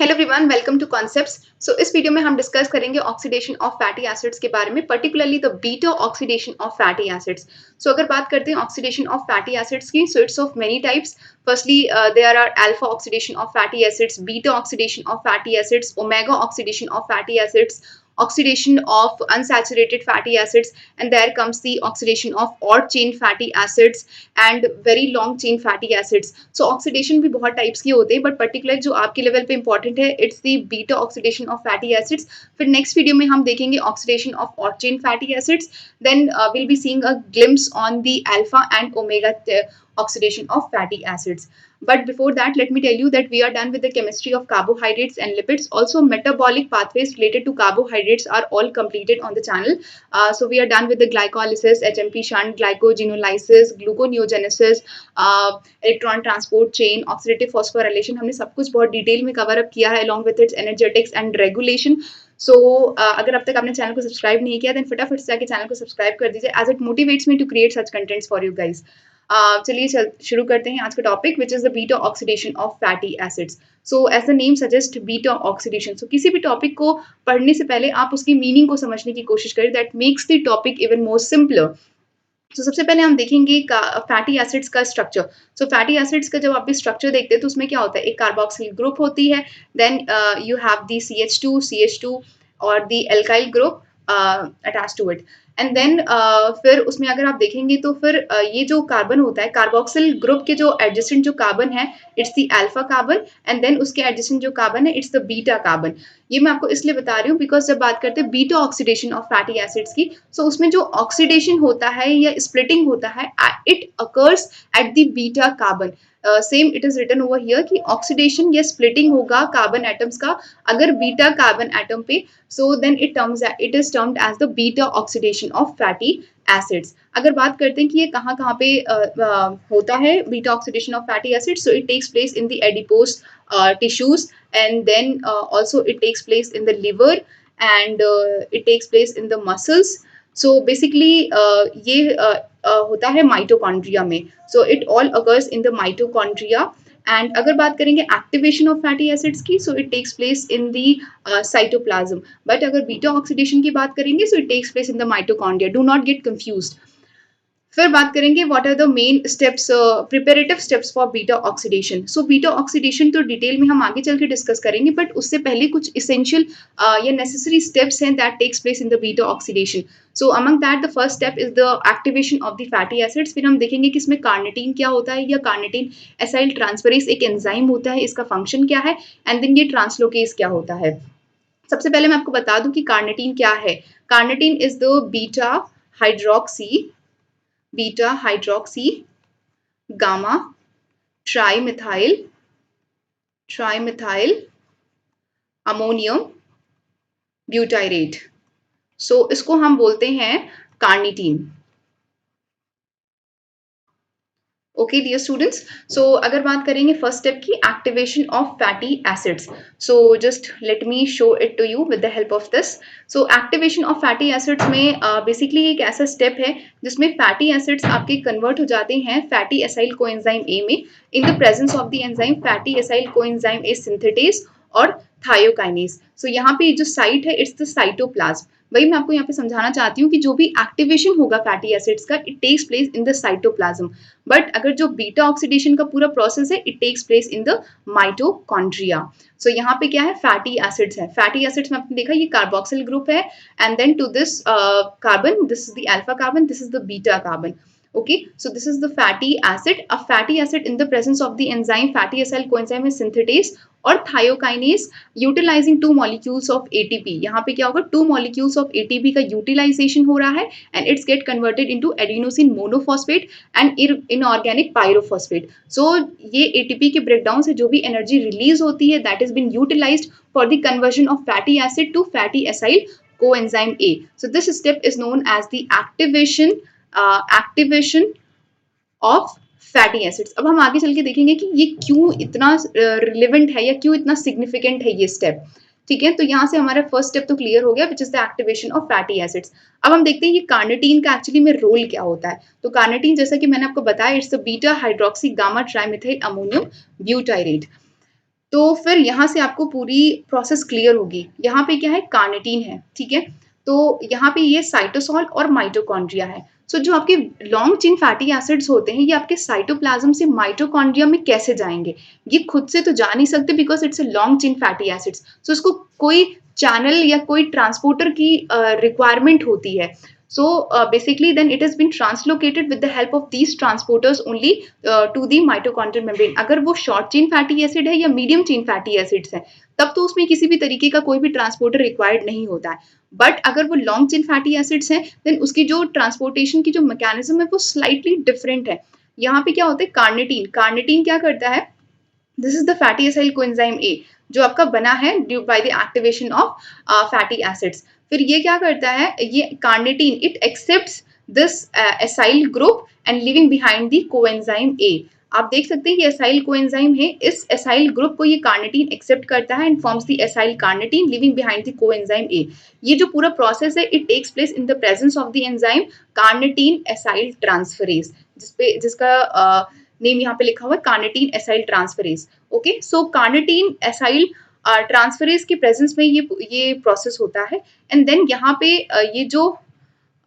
Hello everyone, welcome to concepts. इस video में हम डिस्कस करेंगे ऑक्सीडेशन ऑफ फैटी एसिड्स के बारे में, particularly the beta oxidation of fatty acids. अगर बात करते हैं ऑक्सीडेशन ऑफ फैटी एसिड्स की, so it's of many types. Firstly there are alpha oxidation of fatty acids, beta oxidation of fatty acids, omega oxidation of fatty acids, oxidation of unsaturated fatty acids, and there comes the oxidation of odd chain fatty acids and very long chain fatty acids. So oxidation भी बहुत types की होते हैं, but particular जो आपके level पे important है, it's the beta oxidation of fatty acids. फिर नेक्स्ट वीडियो में हम देखेंगे oxidation of odd chain fatty acids, then will be seeing a glimpse on the alpha and omega oxidation of fatty acids. But before that, let me tell you that we are done with the chemistry of carbohydrates and lipids. Also, metabolic pathways related to carbohydrates are all completed on the channel. So we are done with the glycolysis, HMP shunt, glycogenolysis, gluconeogenesis, electron transport chain, oxidative phosphorylation. हमने सब कुछ बहुत detail में cover up किया है along with its energetics and regulation. अगर अब तक आपने चैनल को सब्सक्राइब नहीं किया, then फटाफट से जाके चैनल को सब्सक्राइब कर दीजिए, as it motivates me to create such contents for you guys. चलिए शुरू करते हैं आज का topic, which is the beta oxidation of fatty acids. As the name suggest, beta oxidation. किसी भी टॉपिक को पढ़ने से पहले आप उसकी मीनिंग को समझने की कोशिश करें, that makes the topic even more simpler. सबसे पहले हम देखेंगे फैटी एसिड्स का स्ट्रक्चर। फैटी एसिड्स का जब आप स्ट्रक्चर देखते हैं तो उसमें क्या होता है, एक कार्बोक्सिल ग्रुप होती है, then you have the CH2 और the alkyl group attach to it, and then फिर उसमें अगर आप देखेंगे तो फिर ये जो कार्बन होता है, कार्बोक्सिल ग्रुप के जो एडजेसेंट जो कार्बन है, it's the alpha carbon, and then उसके एडजेसेंट जो कार्बन है, इट्स द बीटा कार्बन। ये मैं आपको इसलिए बता रही हूँ बिकॉज जब बात करते हैं beta oxidation of fatty acids की, उसमें जो ऑक्सीडेशन होता है या स्प्लिटिंग होता है, it occurs at the beta carbon. Same it is written over here कि ऑक्सीडेशन या स्प्लिटिंग होगा कार्बन एटम्स का अगर बीटा कार्बन एटम पे, so then it is termed as the beta oxidation of fatty acids. अगर बात करते हैं कि ये कहाँ कहाँ पे होता है beta oxidation of fatty acids, so it takes place in the adipose tissues, and then also it takes place in the liver, and it takes place in the muscles. Basically ये होता है माइटोकॉन्ड्रिया में, it all occurs in the mitochondria. And अगर बात करेंगे activation of fatty acids की, it takes place in the cytoplasm. But अगर beta oxidation की बात करेंगे, it takes place in the mitochondria. Do not get confused. फिर बात करेंगे what are the main steps, preparative steps for beta oxidation. Beta oxidation तो detail में हम आगे चल के डिस्कस करेंगे, बट उससे पहले कुछ इसेंशियल या नेसेसरी स्टेप्स हैं that takes place in the beta oxidation. Among that the first step is the activation of the fatty acids. फिर हम देखेंगे कि इसमें कार्निटीन क्या होता है, या कार्निटीन एसाइल ट्रांसफरेज एक एंजाइम होता है, इसका फंक्शन क्या है, एंड देन ये ट्रांसलोकेज क्या होता है। सबसे पहले मैं आपको बता दूं कि कार्निटीन क्या है। Carnitine is the beta hydroxy gamma trimethyl ammonium butyrate. इसको हम बोलते हैं कार्निटीन। ओके डियर स्टूडेंट्स, अगर बात करेंगे फर्स्ट स्टेप की, activation of fatty acids, just let me show it to you with the help of this. Activation of fatty acids में basically एक ऐसा स्टेप है जिसमें फैटी एसिड्स आपके कन्वर्ट हो जाते हैं फैटी एसाइल कोएंजाइम ए में, इन the presence of the enzyme fatty acyl coenzyme A synthetase और थायोकाइनेज। यहाँ पे जो साइट है, इट्स द साइटोप्लाज्म। वही मैं आपको यहाँ पे समझाना चाहती हूँ कि जो भी एक्टिवेशन होगा फैटी एसिड्स का, it takes place in the cytoplasm, but अगर जो बीटा ऑक्सीडेशन का पूरा प्रोसेस है, it takes place in the mitochondria. यहाँ पे क्या है, फैटी एसिड्स है। फैटी एसिड्स में आपने देखा ये कार्बोक्सिल ग्रुप है, and then to this carbon, this is the alpha carbon, this is the beta carbon. Okay, so this is the fatty acid. A fatty acid in the presence of the enzyme fatty acyl coenzyme is synthetase और thiokinase utilising 2 molecules of ATP. यहाँ पे क्या होगा, 2 molecules of ATP का utilization हो रहा है, and it's get converted into adenosine monophosphate and inorganic pyrophosphate. ये ATP के ब्रेकडाउन से जो भी एनर्जी रिलीज होती है, that is been utilized for the conversion of fatty acid to fatty acyl coenzyme A. So this step is known as the activation of fatty acids. अब हम आगे चल के देखेंगे कि ये क्यों इतना रिलेवेंट है या क्यों इतना सिग्निफिकेंट है ये स्टेप. ठीक है, तो यहाँ से हमारा फर्स्ट स्टेप तो क्लियर हो गया, विच is the activation of fatty acids. अब हम देखते हैं ये कार्निटीन का एक्चुअली में रोल क्या होता है. तो कार्निटीन, जैसा कि मैंने आपको बताया, it's the beta hydroxy gamma trimethyl ammonium butyrate. तो फिर यहाँ से आपको पूरी प्रोसेस क्लियर होगी। यहाँ पे क्या है, कार्निटीन है, ठीक है। तो यहाँ पे ये साइटोसोल और माइटोकॉन्ड्रिया है। सो जो आपके लॉन्ग चेन फैटी एसिड्स होते हैं, ये आपके साइटोप्लाज्म से माइटोकॉन्ड्रिया में कैसे जाएंगे? ये खुद से तो जा नहीं सकते because it's a long chain fatty acids. So इसको कोई चैनल या कोई ट्रांसपोर्टर की रिक्वायरमेंट होती है। So basically then it has been translocated with the help of these transporters only to the mitochondrial membrane. अगर वो short chain fatty acid है या medium chain fatty acids है, तब तो उसमें किसी भी तरीके का कोई भी ट्रांसपोर्टर रिक्वायर्ड नहीं होता है। बट अगर वो लॉन्ग चेन फैटी एसिड्स हैं, देन उसकी जो ट्रांसपोर्टेशन की जो मैकेनिज्म है वो स्लाइटली डिफरेंट है। यहाँ पे क्या होता है, कार्निटीन। कार्निटीन क्या करता है, this is the fatty acyl coenzyme ए, जो आपका बना है due by the activation of fatty acids. फिर ये क्या करता है, ये carnitine it accepts this acyl group and living behind the coenzyme ए। आप देख सकते हैं ये एसाइल कोएंजाइम है, इस एसाइल ग्रुप को ये कार्निटीन एक्सेप्ट करता है and forms the acyl carnitine living behind the coenzyme A. ये जो पूरा प्रोसेस है it takes place in the presence of the enzyme carnitine acyl transferase, जिसका नेम यहाँ पे लिखा हुआ है carnitine acyl transferase. Okay, so carnitine acyl transferase के प्रेजेंस में ये प्रोसेस होता है। एंड देन यहाँ पे ये जो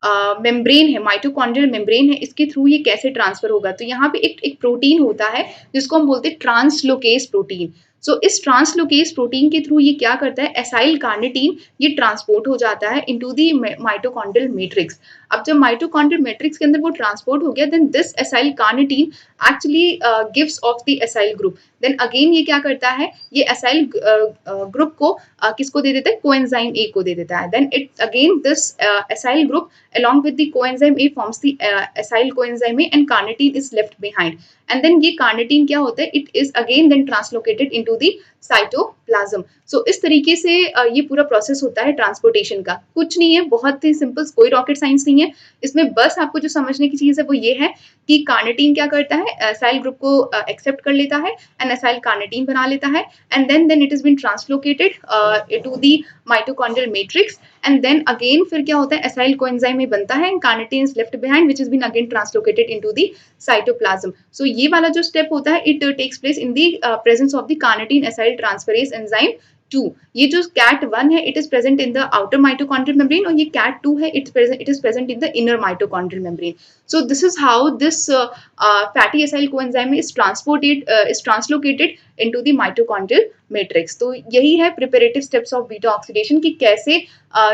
मेम्ब्रेन है, माइटोकॉन्ड्रियल मेम्ब्रेन है, इसके थ्रू ये कैसे ट्रांसफर होगा, तो यहाँ पे एक प्रोटीन होता है जिसको हम बोलते हैं ट्रांसलोकेस प्रोटीन। सो इस ट्रांसलोकेस प्रोटीन के थ्रू ये क्या करता है, एसाइल कार्निटीन ये ट्रांसपोर्ट हो जाता है इनटू द माइटोकॉन्ड्रियल मैट्रिक्स। अब जब माइटोकॉन्ड्रियल मैट्रिक्स के अंदर वो ट्रांसपोर्ट हो गया, then this acyl carnitine actually gives off the acyl group. Then again ये क्या करता है, ये एसाइल ग्रुप को किसको दे देता है, कोएंजाइम ए को दे देता है। Then it again this acyl group along with the coenzyme A forms the acyl coenzyme A and carnitine is left behind. And then ये carnitine क्या होता है, it is again then translocated into the cytoplasm. So इस तरीके से ये पूरा process होता है ट्रांसपोर्टेशन का। कुछ नहीं है, बहुत ही सिंपल, कोई रॉकेट साइंस नहीं है इसमें। बस आपको जो समझने की चीज है वो ये है कि कार्निटीन क्या करता है, एसाइल ग्रुप को एक्सेप्ट कर लेता है एंड एसाइल कार्निटीन बना लेता है and then it is been translocated to the mitochondrial matrix and then again फिर क्या होता है, एसाइल कोएंजाइम में बनता है and carnitine is left behind which is been again translocated into the cytoplasm. So ये वाला जो स्टेप होता है it takes place in the presence of the carnitine acyl transferase enzyme 2। ये जो CAT1 है it is present in the outer mitochondrial membrane और ये CAT2 है it is present in the inner mitochondrial membrane. So this is how this fatty acyl coenzyme is translocated into the mitochondrial matrix. तो यही है preparative steps of beta oxidation की कैसे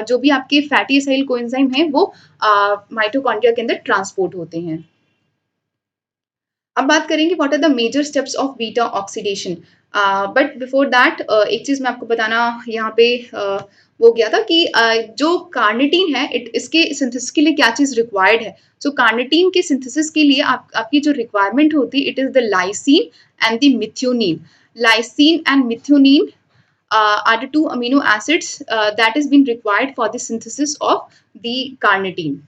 जो भी आपके फैटी एसाइल कोएंजाइम है वो माइटोकॉन्ड्रिया के अंदर ट्रांसपोर्ट होते हैं। अब बात करेंगे what are the major steps of beta oxidation. But before that एक चीज मैं आपको बताना यहाँ पे वो गया था कि जो कार्निटीन है इसके सिंथेसिस के लिए क्या चीज रिक्वायर्ड है। सो कार्निटीन के सिंथेसिस के लिए आपकी जो रिक्वायरमेंट होती है it is the lysine and the methionine. Lysine and methionine are the two amino acids that has been required for the synthesis of the carnitine.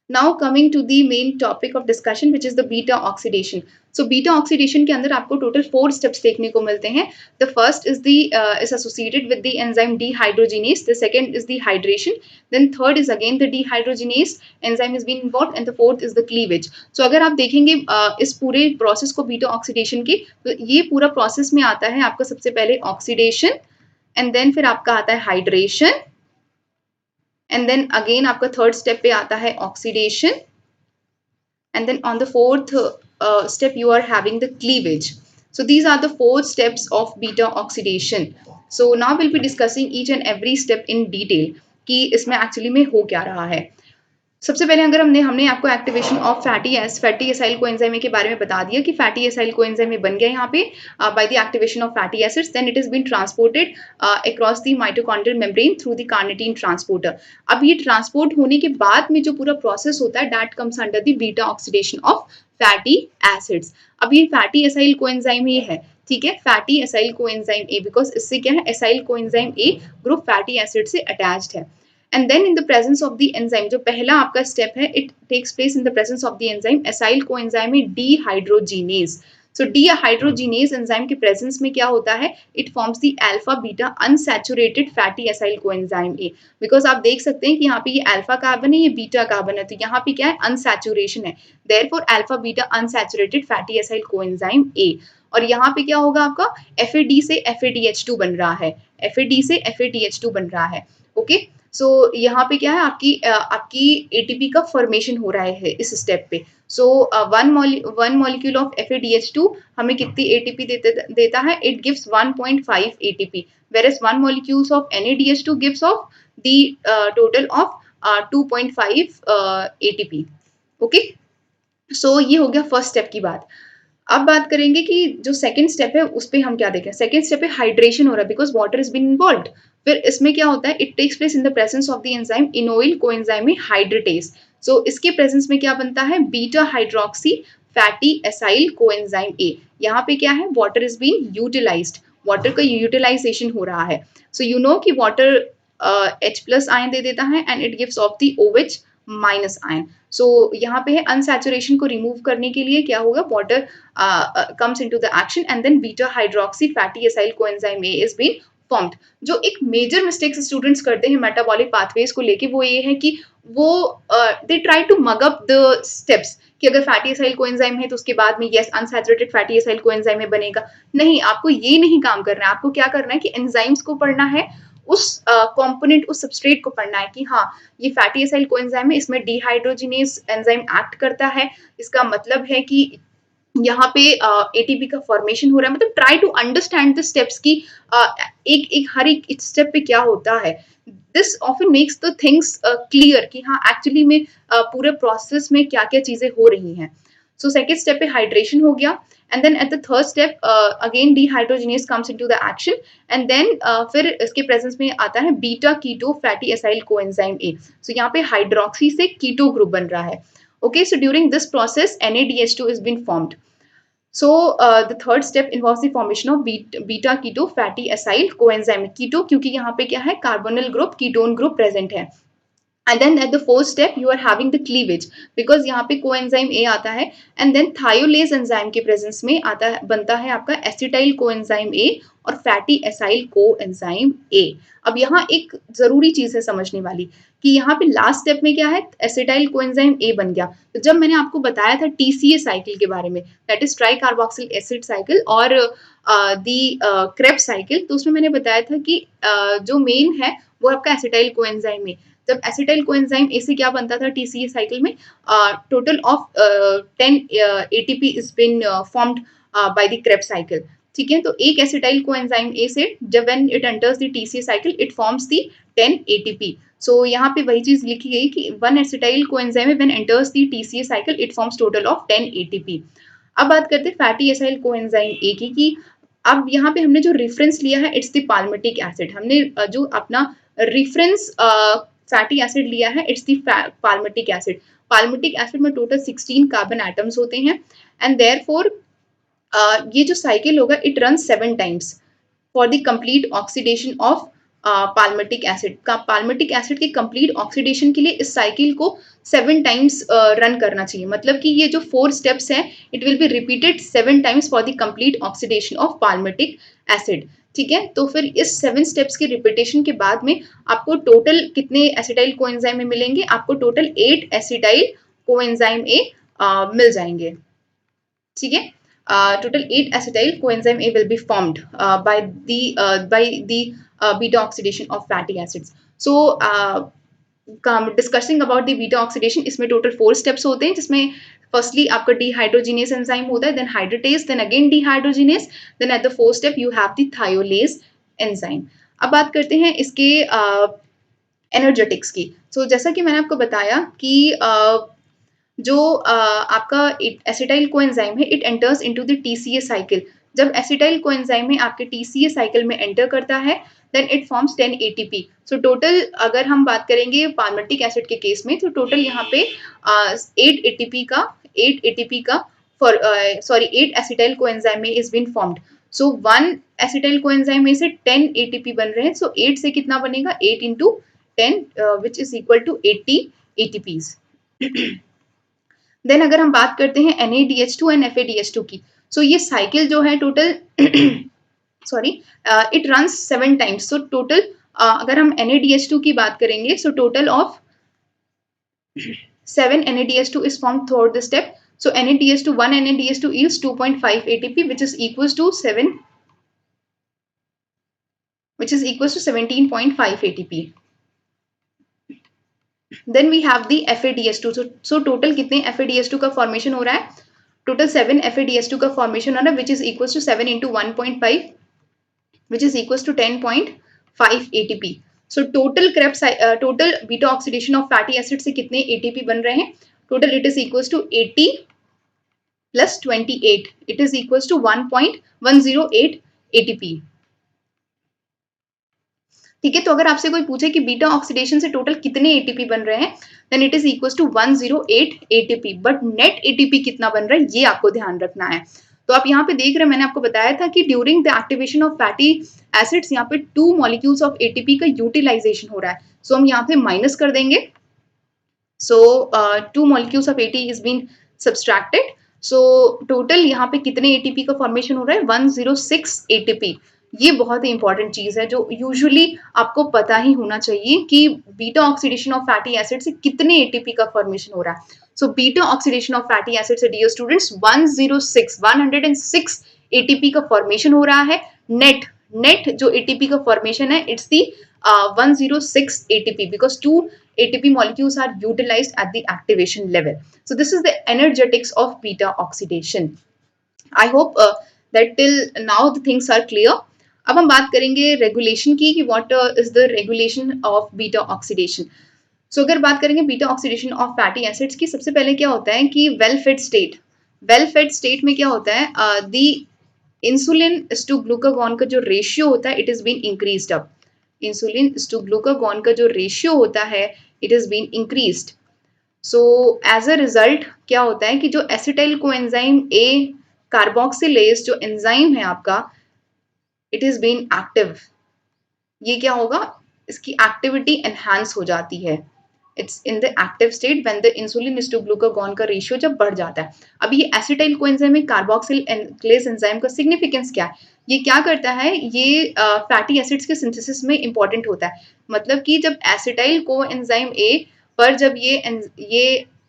Now coming to the main topic of discussion which is the beta oxidation. So beta oxidation के अंदर आपको total 4 steps देखने को मिलते हैं. The first is is associated with the enzyme dehydrogenase. The second is the hydration. Then third is again the dehydrogenase enzyme is being involved and the fourth is the cleavage. So अगर आप देखेंगे इस पूरे process को beta oxidation के, तो ये पूरा process में आता है आपका सबसे पहले oxidation and then फिर आपका आता है hydration and then again आपका थर्ड स्टेप पे आता है oxidation and then on the fourth step you are having the cleavage. So these are the 4 steps of beta oxidation. So now we'll be discussing each and every step in detail कि इसमें actually में हो क्या रहा है। सबसे पहले अगर हमने आपको activation of fatty acyl coenzyme के बारे में बता दिया कि फैटी एसाइल कोएंजाइम बन गया यहाँ पे by the activation of fatty acids, then it is been transported across the mitochondrial membrane through the carnitine transporter. अब ये ट्रांसपोर्ट होने के बाद में जो पूरा प्रोसेस होता है that comes under the beta oxidation of fatty acids. अब ये फैटी एसाइल कोएंजाइम ही है, ठीक है, fatty acyl coenzyme A, because इससे क्या है, एसाइल कोएंजाइम ए ग्रुप फैटी एसिड से अटैच्ड है। And then in the presence of the enzyme, जो पहला आपका स्टेप है it takes place in the presence of the enzyme acyl coenzyme dehydrogenase. So dehydrogenase enzyme के presence में क्या होता है, it forms the alpha beta unsaturated fatty acyl coenzyme A. Because आप देख सकते हैं कि यहाँ पे ये alpha कार्बन है, ये बीटा कार्बन है, तो यहाँ पे क्या है, unsaturation है, therefore alpha beta unsaturated fatty acyl coenzyme A. और यहाँ पे क्या होगा आपका FAD से FADH2 बन रहा है, FAD से FADH2 बन रहा है। ओके, सो यहाँ पे क्या है आपकी ATP का फॉर्मेशन हो रहा है इस स्टेप पे। So one molecule of FADH2 हमें कितनी ATP देता है? It gives 1.5 ATP, whereas 1 molecules of NADH2 gives off the total of 2.5 ATP। Okay, सो ये हो गया फर्स्ट स्टेप की बात। अब बात करेंगे कि जो सेकंड स्टेप है उस पे हम क्या देखें। सेकंड स्टेप पे हाइड्रेशन हो रहा है because water is been involved. फिर इसमें क्या होता है, it takes place in the presence of the enzyme enoyl coenzyme hydratase. So इसके प्रेजेंस में क्या बनता है, beta hydroxy fatty acyl coenzyme A. यहाँ पे क्या है, water is been utilized, water का यूटिलाइजेशन हो रहा है। सो यू नो कि वाटर H+ आयन दे देता है and it gives off the OH- ion. सो यहाँ पे है अनसैचुरेशन को रिमूव करने के लिए क्या होगा, water comes into the action and then beta hydroxy fatty acyl coenzyme A is being formed। जो एक मेजर मिस्टेक्स स्टूडेंट्स करते हैं मेटाबॉलिक पाथवेज को लेके वो ये है कि वो they try to mug up the steps कि अगर फैटी एसाइल कोएंजाइम है तो उसके बाद में yes unsaturated fatty acyl coenzyme में बनेगा। नहीं, आपको ये नहीं काम करना है। आपको क्या करना है कि एंजाइम्स को पढ़ना है, उस कंपोनेंट उस सबस्ट्रेट को पढ़ना है कि हाँ ये फैटी एसाइल कोएंजाइम है, इसमें डिहाइड्रोजिनेज एंजाइम एक्ट करता है। इसका मतलब है कि यहाँ पे ATP का फॉर्मेशन हो रहा है। मतलब try to understand the steps की हर एक स्टेप पे क्या होता है। This often makes the things clear कि हाँ एक्चुअली में पूरे प्रोसेस में क्या क्या चीजें हो रही हैं। सो सेकेंड स्टेप पे हाइड्रेशन हो गया and then at the third step again dehydrogenase comes into the action and then फिर इसके प्रेजेंस में आता है beta keto fatty acyl coenzyme A. So यहाँ पे हाइड्रोक्सी से कीटो ग्रुप बन रहा है। Okay, so during this process, NADH2 has been formed. So the third step involves the formation of beta keto fatty acyl coenzyme keto, क्योंकि यहाँ पे क्या है, carbonyl group ketone group present है। And then at the fourth step you are having the cleavage because यहाँ पे coenzyme A आता है and then thiolase enzyme के presence में आता है, बनता है आपका acetyl coenzyme A और fatty acyl coenzyme A। अब यहाँ एक जरूरी चीज है समझने वाली कि यहाँ पे लास्ट स्टेप में क्या है, एसिटाइल कोएंजाइम A बन गया। तो जब मैंने आपको बताया था TCA साइकिल के बारे में, that is try carboxyl acid cycle और दी क्रेब्स साइकिल, तो उसमें मैंने बताया था कि जो मेन है वो आपका एसिटाइल कोएंजाइम A। जब एसिटाइल कोएंजाइम A से क्या बनता था TCA साइकिल में, total of 10 ATP is been formed by the Krebs cycle. ठीक है, तो एक एसिटाइल कोएंजाइम A से जब when it enters the TCA cycle it forms the 10 ATP। So यहाँ पे वही चीज लिखी गई कि one acetyl coenzyme when enters the TCA cycle it forms total of 10 ATP। अब बात करते हैं फैटी एसाइल कोएंजाइम A की कि अब यहाँ पे हमने जो रेफरेंस लिया है इट्स द पाल्मिटिक एसिड। हमने जो अपना रेफरेंस फैटी एसिड लिया है it's the palmitic acid. Palmitic acid में टोटल 16 कार्बन एटम्स होते हैं एंड देयरफॉर ये जो साइकिल होगा it run 7 times for the complete oxidation of palmitic acid. Palmitic acid के कंप्लीट ऑक्सीडेशन के लिए इस साइकिल को 7 टाइम्स रन करना चाहिए। मतलब कि ये जो 4 स्टेप्स हैं it will be repeated 7 times for the complete oxidation of palmitic acid. ठीक है, तो फिर इस 7 स्टेप्स की रिपीटेशन के बाद में आपको टोटल कितने एसिटाइल कोएंजाइम में मिलेंगे, आपको टोटल 8 एसिटाइल कोएंजाइम ए मिल जाएंगे। ठीक है, total 8 acetyl coenzyme A will be formed by the beta oxidation of fatty acids. So discussing about the beta oxidation, इसमें total 4 steps होते हैं जिसमें firstly आपका dehydrogenase enzyme होता है, then hydratase, then again dehydrogenase, then at the fourth step you have the thiolase enzyme। अब बात करते हैं इसके एनर्जेटिक्स की। So जैसा कि मैंने आपको बताया कि जो आपका एसिटाइल कोएंजाइम है it enters into the TCA cycle. जब एसिटाइल कोएंजाइम में आपके TCA साइकिल में एंटर करता है then it forms 10 ATP। So total अगर हम बात करेंगे पाल्मिटिक एसिड के केस में तो टोटल यहाँ पे 8 ATP का फॉर 8 एसिटाइल कोएंजाइम में is been formed. So 1 acetyl coenzyme में से 10 ATP बन रहे हैं। सो 8 से कितना बनेगा, 8 into 10 which is equal to 80 ATPs। Then अगर हम बात करते हैं NADH2 एंड FADH2 की, सो ये साइकिल जो है total sorry it runs 7 times. So total अगर हम NADH2 की बात करेंगे so total of 7 NADH2 is formed throughout the step. So NADH2 1 NADH2 yields 2.5 ATP, which is equals to 17.5 ATP. Then we have the FADH2. So total कितने FADH2 का formation हो रहा है? टोटल 7 FADH2 का formation हो रहा है, which is equals to 7 into 1.5, which is equals to 10.5 ATP. So total total beta oxidation of fatty acid से कितने ATP बन रहे हैं? Total it is equals to 80 plus 28. It is equals to 1.108 ATP. ठीक है, तो अगर आपसे कोई पूछे कि बीटा ऑक्सीडेशन से टोटल कितने एटीपी बन रहे हैं, then it is equals to 108 ATP, but net ATP कितना बन रहा है ये आपको ध्यान रखना है। तो आप यहाँ पे देख रहे हैं, मैंने आपको बताया था कि during the activation of fatty acids यहाँ पे 2 मॉलिक्यूल्स ऑफ एटीपी का यूटिलाइजेशन हो रहा है। सो हम यहाँ पे माइनस कर देंगे। So 2 molecules of ATP is been subtracted. So total यहाँ पे कितने एटीपी का फॉर्मेशन हो रहा है? 106 एटीपी। ये बहुत ही इंपॉर्टेंट चीज है जो यूजुअली आपको पता ही होना चाहिए कि beta oxidation of fatty acid से कितने एटीपी का फॉर्मेशन हो रहा है। So beta oxidation of fatty acid से डियर स्टूडेंट्स 106 एटीपी का फॉर्मेशन हो रहा है। नेट जो एटीपी का फॉर्मेशन है, it's the 106 ATP because 2 ATP molecules are utilized at the activation level. So this is the energetics of beta oxidation. I hope that till now the things are clear. अब हम बात करेंगे regulation की कि what is the regulation of beta oxidation. So अगर बात करेंगे beta oxidation of fatty acids की, सबसे पहले क्या होता है कि वेल फेड स्टेट में क्या होता है, दी इंसुलिन टू ग्लूकागॉन का जो रेशियो होता है, it is been increased up. Insulin to glucagon का जो रेशियो होता है, it is been increased. So as a result क्या होता है कि जो एसिटाइल कोएंजाइम ए कार्बोक्सिलेज जो एंजाइम है आपका, इट इज बीन एक्टिव। ये क्या होगा, इसकी एक्टिविटी एनहांस हो जाती है। It's in the active state when the insulin to glucagon का रेशियो जब बढ़ जाता है। अब ये एसिटाइल कोएंजाइम में कार्बोक्सिलेज एंजाइम का सिग्निफिकेंस क्या है? ये क्या करता है, ये फैटी एसिड्स के सिंथेसिस में इंपॉर्टेंट होता है। मतलब कि जब एसिटाइल कोएंजाइम ए पर जब ये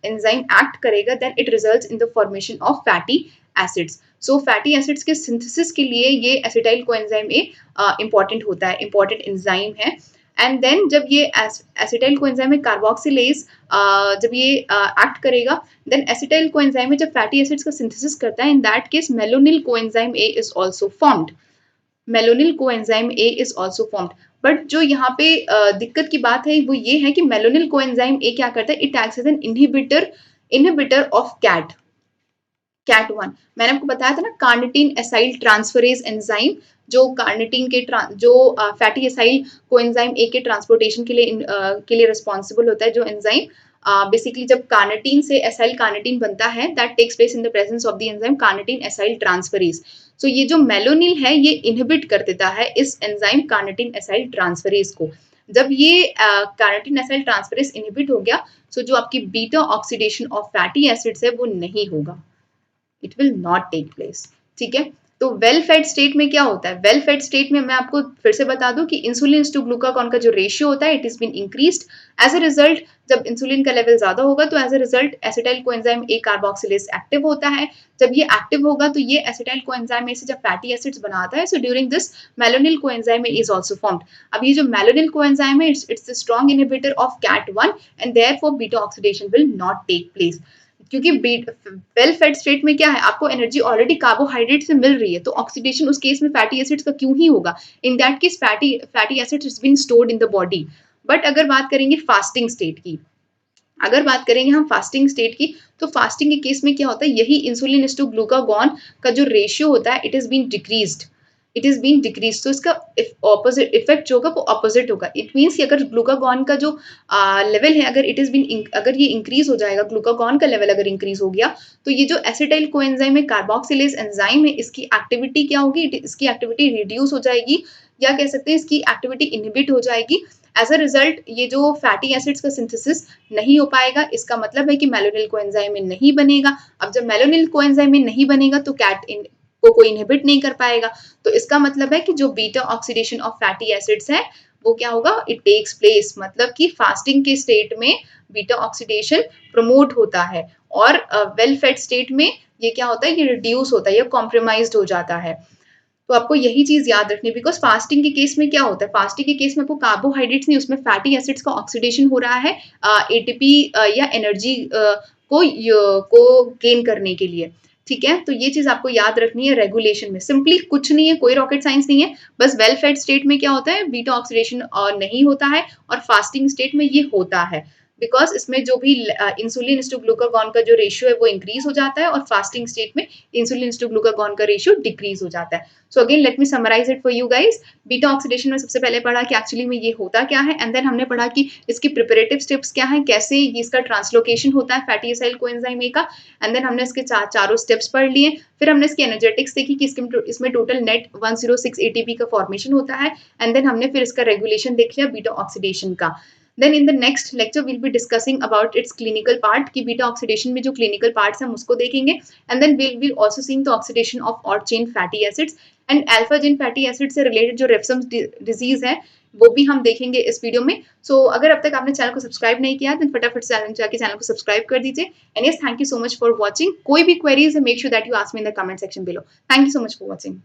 एंजाइम एक्ट करेगा, then it results in the formation of fatty acids. So fatty acids के सिंथेसिस के लिए ये एसिटाइल कोएंजाइम ए इंपॉर्टेंट होता है, इंपॉर्टेंट एंजाइम है। एंड देन जब ये एसिटाइल कोएंजाइम में कार्बोक्सिलेज जब ये एक्ट करेगा, देन एसिटाइल कोएंजाइम में जब फैटी एसिड्स का सिंथेसिस करता है, in that case malonyl coenzyme A is also formed. Malonyl coenzyme A is also formed. But जो यहाँ पे दिक्कत की बात है वो ये है कि मेलोनिल कोएंजाइम ए क्या करता है, it acts as an inhibitor of CAT1। मैंने आपको बताया था ना, कार्निटीन एसाइल ट्रांसफरेज एंजाइम, जो कार्निटीन के जो फैटी एसाइल कोएंजाइम ए के ट्रांसपोर्टेशन के लिए रिस्पॉन्सिबल होता है। जो एंजाइम बेसिकली जब कार्निटीन से एसाइल कार्निटीन बनता है, that takes place in the presence of the enzyme carnitine acyl transferase. So ये जो मेलोनिल है, ये इनहिबिट कर देता है इस एंजाइम कार्निटीन एसाइल ट्रांसफरेज को। जब ये कार्निटीन एसाइल ट्रांसफरेज इनहिबिट हो गया, सो जो आपकी beta oxidation of fatty acids है वो नहीं होगा, it will not take place. ठीक है, तो वेल फेड स्टेट में क्या होता है? वेल फेड स्टेट में मैं आपको फिर से बता दूं कि इंसुलिन टू ग्लूकागॉन का जो रेशियो होता है, it is been increased. As a result जब इंसुलिन का लेवल ज्यादा होगा, तो as a result acetyl coenzyme A carboxylase active होता है। जब ये एक्टिव होगा, तो ये एसिटाइल कोएंजाइम ए से जब फैटी एसिड्स बनाता है, so during this malonyl coenzyme A is also formed. अब ये जो मेलोनिल कोएंजाइम है, it's the strong inhibitor of CAT1 and therefore beta oxidation will not take place. क्योंकि वेल फेड स्टेट में क्या है, आपको एनर्जी ऑलरेडी कार्बोहाइड्रेट से मिल रही है, तो ऑक्सीडेशन उस केस में फैटी एसिड्स का क्यों ही होगा? In that case fatty acids is been stored in the body. But अगर बात करेंगे फास्टिंग स्टेट की, हम फास्टिंग स्टेट की, तो फास्टिंग के केस में क्या होता है, यही इंसुलिन टू ग्लूकागॉन का जो रेशियो होता है, इट इज बीन डिक्रीज्ड। तो इसका ऑपोजिट इफेक्ट जो होगा वो ऑपोजिट होगा। इट मीन्स कि अगर ग्लूकागॉन का जो लेवल है, अगर ये इंक्रीज हो जाएगा, ग्लूकागॉन का लेवल अगर इंक्रीज हो गया, तो ये जो एसिटाइल कोएंजाइम है, कार्बोक्सिलेज एंजाइम है, इसकी एक्टिविटी क्या होगी? इसकी एक्टिविटी रिड्यूस हो जाएगी, या कह सकते हैं इसकी एक्टिविटी इनहिबिट हो जाएगी। एज अ रिजल्ट ये जो फैटी एसिड्स का सिंथेसिस नहीं हो पाएगा। इसका मतलब है कि मेलोनिल कोएंजाइम में नहीं बनेगा। अब जब मेलोनिल कोएंजाइम में नहीं बनेगा, तो CAT को कोई इनहिबिट नहीं कर पाएगा। तो इसका मतलब है कि जो beta oxidation of fatty acids है, वो क्या होगा? It takes place. मतलब कि फास्टिंग के स्टेट में बीटा ऑक्सीडेशन प्रमोट होता है, और वेल फेड स्टेट में ये क्या होता है, ये रिड्यूस होता है, ये कॉम्प्रोमाइज्ड हो जाता है। तो आपको यही चीज याद रखनी है, बिकॉज फास्टिंग के केस में क्या होता है, फास्टिंग के केस में आपको कार्बोहाइड्रेट्स नहीं, उसमें फैटी एसिड्स का ऑक्सीडेशन हो रहा है एटीपी या एनर्जी को गेन करने के लिए। ठीक है, तो ये चीज आपको याद रखनी है रेगुलेशन में। सिंपली कुछ नहीं है, कोई रॉकेट साइंस नहीं है, बस वेल फेड स्टेट में क्या होता है, बीटा ऑक्सीडेशन नहीं होता है, और फास्टिंग स्टेट में ये होता है, बिकॉज इसमें जो भी इंसुलिन टू ग्लूकागॉन का जो रेशियो है वो इंक्रीज हो जाता है, और फास्टिंग स्टेट में इंसुलिन टू ग्लूकागॉन का रेशियो डिक्रीज हो जाता है। So again let me summarize it for you guys. Beta oxidation में सबसे पहले पढ़ा कि एक्चुअली में ये होता क्या है, एंड देन हमने पढ़ा कि इसकी प्रिपरेटिव स्टेप्स क्या है, कैसे इसका ट्रांसलोकेशन होता है फैटी एसिड कोएंजाइम ए का, एंड देन हमने इसके चारों स्टेप्स पढ़ लिए। फिर हमने इसकी एनर्जेटिक्स देखी कि इसमें टोटल नेट 106 एटीपी का फॉर्मेशन होता है, एंड देन हमने फिर इसका रेगुलेशन देख लिया बीटा ऑक्सीडेशन का। Then in the next lecture we'll be discussing about its clinical part कि बीटा ऑक्सीडेशन में जो clinical parts हैं हम उसको देखेंगे, and then we'll also seeing the oxidation of odd chain fatty acids and alpha chain fatty acids से related जो रेफसम disease है वो भी हम देखेंगे इस वीडियो में। सो अगर अब तक आपने चैनल को सब्सक्राइब नहीं किया तो फटाफट जाके चैनल को सब्सक्राइब कर दीजिए। And yes, thank you so much for watching. कोई भी क्वेरीज है, make sure that you ask me in the comment section below. Thank you so much for watching.